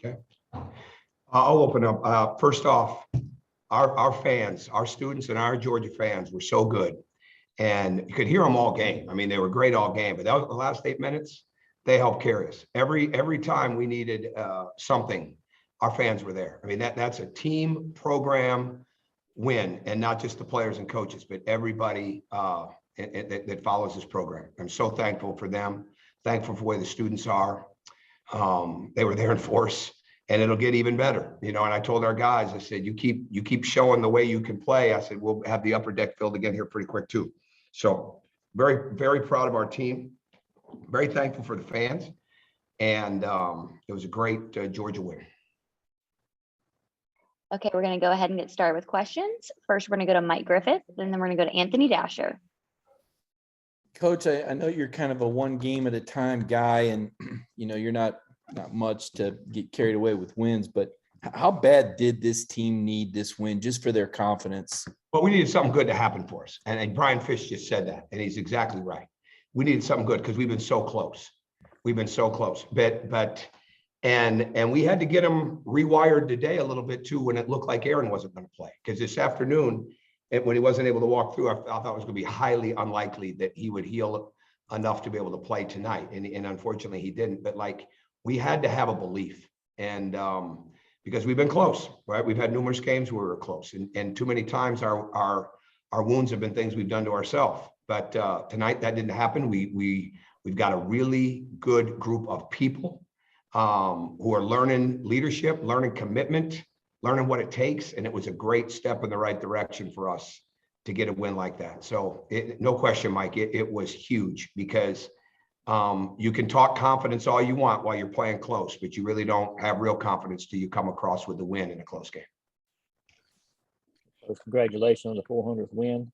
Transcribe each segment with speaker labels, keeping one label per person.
Speaker 1: Okay. I'll open up. First off, our fans, our students and our Georgia fans were so good. And you could hear them all game. I mean, they were great all game, but that was the last 8 minutes, they helped carry us. Every time we needed something, our fans were there. I mean, that's a team program win, and not just the players and coaches, but everybody that follows this program. I'm so thankful for them, thankful for where the students are. They were there in force, and it'll get even better, you know. And I told our guys, I said, you keep showing the way you can play. I said, we'll have the upper deck filled again here pretty quick too. So very, very proud of our team. Very thankful for the fans. And it was a great Georgia win.
Speaker 2: Okay, we're going to go ahead and get started with questions. First, we're going to go to Mike Griffith, and then we're going to go to Anthony Dasher.
Speaker 3: Coach, I know you're kind of a one game at a time guy, and you know you're not much to get carried away with wins, but how bad did this team need this win just for their confidence?
Speaker 1: Well, we needed something good to happen for us. And Brian Fish just said that, and he's exactly right. We needed something good because we've been so close. We've been so close. And we had to get him rewired today a little bit too when it looked like Aaron wasn't going to play. Because this afternoon, when he wasn't able to walk through, I thought it was going to be highly unlikely that he would heal enough to be able to play tonight. And unfortunately, he didn't. But like, we had to have a belief. And because we've been close, right? We've had numerous games where we were close, and too many times our wounds have been things we've done to ourselves. But tonight that didn't happen. We've got a really good group of people who are learning leadership, learning commitment, learning what it takes, and it was a great step in the right direction for us to get a win like that. So no question, Mike, it was huge because you can talk confidence all you want while you're playing close, but you really don't have real confidence till you come across with the win in a close game.
Speaker 4: So congratulations on the 400th win.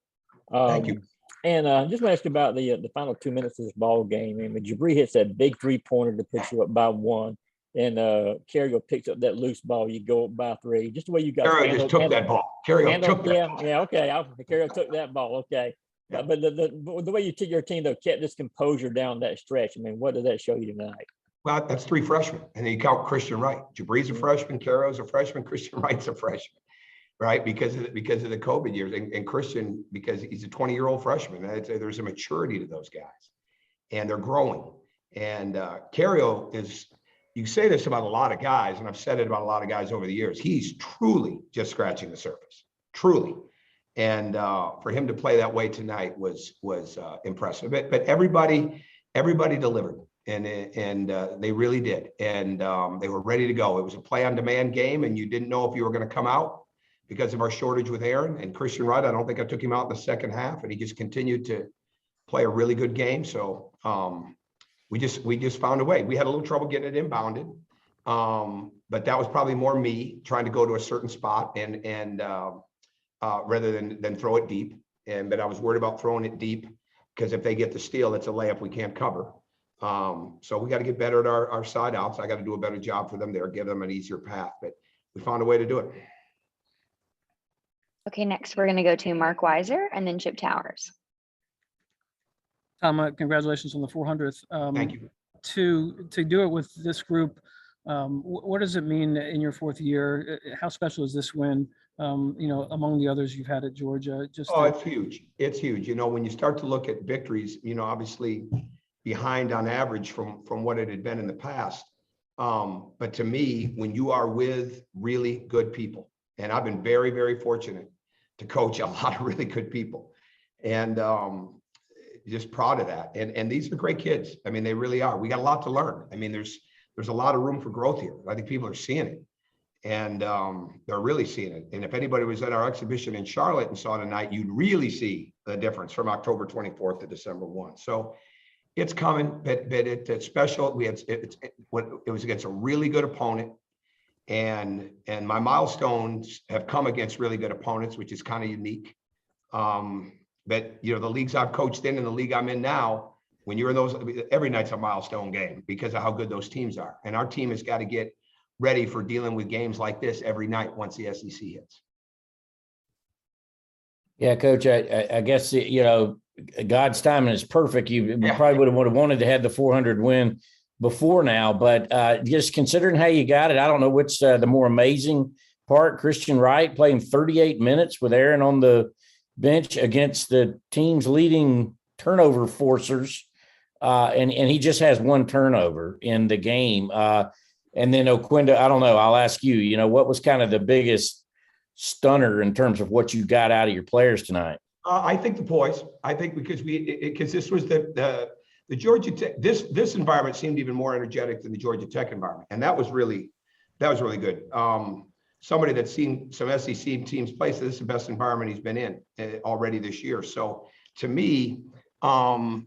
Speaker 1: Thank you.
Speaker 4: And just want to ask you about the final 2 minutes of this ball game. I mean, Jabri hits that big 3-pointer to put you up by 1, and Carrier picks up that loose ball. You go up by 3. Just the way you got.
Speaker 1: Carrier just took that ball. Carrier took that ball.
Speaker 4: Yeah, okay. Carrier took that ball. Okay. Yeah. But the way you took your team, though, kept this composure down that stretch. I mean, what did that show you tonight?
Speaker 1: Well, that's 3 freshmen. And then you count Christian Wright. Jabri's a freshman, Carrier's a freshman, Christian Wright's a freshman, right? Because of the COVID years. And Christian, because he's a 20-year-old freshman, there's a maturity to those guys. And they're growing. And Carrier is, you say this about a lot of guys, and I've said it about a lot of guys over the years, he's truly just scratching the surface, truly. And for him to play that way tonight was impressive. But everybody delivered, and they really did. And they were ready to go. It was a play-on-demand game, and you didn't know if you were going to come out because of our shortage with Aaron and Christian Wright. I don't think I took him out in the second half, and he just continued to play a really good game. So we just found a way. We had a little trouble getting it inbounded, but that was probably more me trying to go to a certain spot and rather than throw it deep. But I was worried about throwing it deep because if they get the steal, it's a layup we can't cover. So we got to get better at our side outs. I got to do a better job for them there, give them an easier path. But we found a way to do it.
Speaker 2: Okay, next we're going to go to Mark Weiser and then Chip Towers.
Speaker 5: Tom, congratulations on the 400th.
Speaker 1: Thank you.
Speaker 5: To do it with this group, what does it mean in your 4th year? How special is this win? Among the others you've had at Georgia.
Speaker 1: It's huge. It's huge. You know, when you start to look at victories, you know, obviously behind on average from what it had been in the past. But to me, when you are with really good people, and I've been very, very fortunate to coach a lot of really good people, and just proud of that. And these are great kids. I mean, they really are. We got a lot to learn. I mean, there's a lot of room for growth here. I think people are seeing it. And they're really seeing it. And if anybody was at our exhibition in Charlotte and saw tonight, you'd really see the difference from October 24th to December 1. So it's coming, but it's special. It was against a really good opponent, and my milestones have come against really good opponents, which is kind of unique. But you know, the leagues I've coached in and the league I'm in now, when you're in those, every night's a milestone game because of how good those teams are. And our team has got to get ready for dealing with games like this every night once the SEC hits.
Speaker 6: Yeah, Coach, I guess, God's timing is perfect. You probably would have wanted to have the 400 win before now, but just considering how you got it, I don't know which the more amazing part. Christian Wright playing 38 minutes with Aaron on the bench against the team's leading turnover forcers, and he just has one turnover in the game. And then Oquendo, I don't know. I'll ask you. You know, what was kind of the biggest stunner in terms of what you got out of your players tonight?
Speaker 1: I think the poise. I think because this was the Georgia Tech. This environment seemed even more energetic than the Georgia Tech environment, and that was really good. Somebody that's seen some SEC teams play, so this is the best environment he's been in already this year. So to me, I'm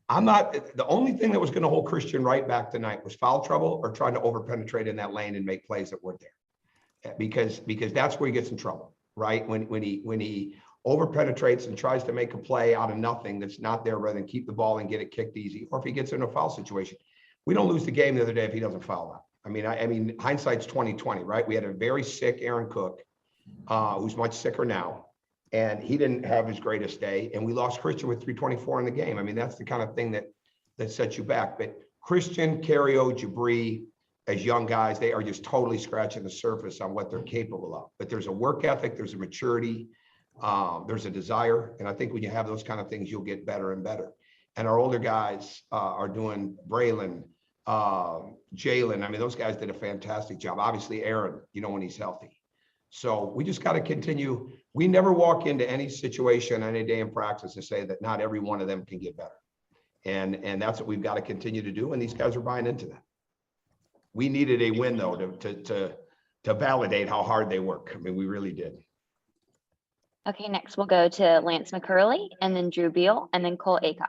Speaker 1: not, the only thing that was going to hold Christian Wright back tonight was foul trouble or trying to over-penetrate in that lane and make plays that weren't there. Because that's where he gets in trouble, right? When he over-penetrates and tries to make a play out of nothing that's not there, rather than keep the ball and get it kicked easy, or if he gets in a foul situation. We don't lose the game the other day if he doesn't foul out. I mean, hindsight's 20/20, right? We had a very sick Aaron Cook, who's much sicker now, and he didn't have his greatest day, and we lost Christian with 3:24 in the game. I mean, that's the kind of thing that sets you back. But Christian, Cario, Jabri, as young guys, they are just totally scratching the surface on what they're capable of. But there's a work ethic, there's a maturity, there's a desire, and I think when you have those kind of things, you'll get better and better. And our older guys are doing Braylon, Jalen. I mean, those guys did a fantastic job. Obviously, Aaron, when he's healthy. So we just got to continue. We never walk into any situation, any day in practice, and say that not every one of them can get better. And that's what we've got to continue to do. And these guys are buying into that. We needed a win, though, to validate how hard they work. I mean, we really did.
Speaker 2: Okay, next we'll go to Lance McCurley, and then Drew Beal, and then Cole Acock.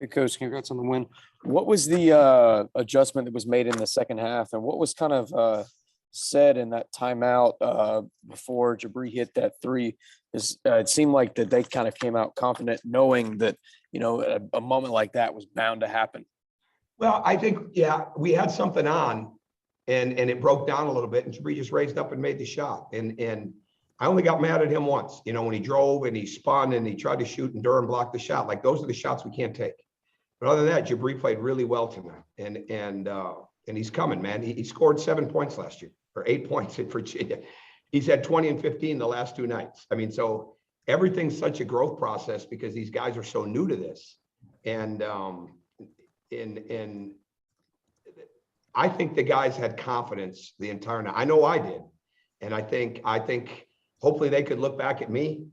Speaker 7: Hey, Coach, congrats on the win. What was the adjustment that was made in the second half, and what was kind of said in that timeout before Jabri hit that three? It seemed like that they kind of came out confident, knowing that a moment like that was bound to happen.
Speaker 1: Well, I think, yeah, we had something on, and it broke down a little bit, and Jabri just raised up and made the shot. And I only got mad at him once, when he drove and he spun and he tried to shoot and Durham blocked the shot. Like, those are the shots we can't take. But other than that, Jabri played really well tonight, and he's coming, man. He scored 7 points last year, or 8 points in Virginia. He's had 20 and 15 the last 2 nights. I mean, so everything's such a growth process because these guys are so new to this, and I think the guys had confidence the entire night. I know I did, and I think hopefully they could look back at me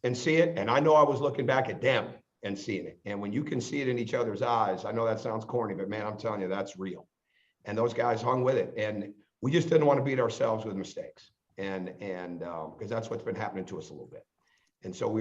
Speaker 1: and see it, and I know I was looking back at them and seeing it. And when you can see it in each other's eyes, I know that sounds corny, but man, I'm telling you, that's real. And those guys hung with it, and we just didn't want to beat ourselves with mistakes, and because that's what's been happening to us a little bit. And so we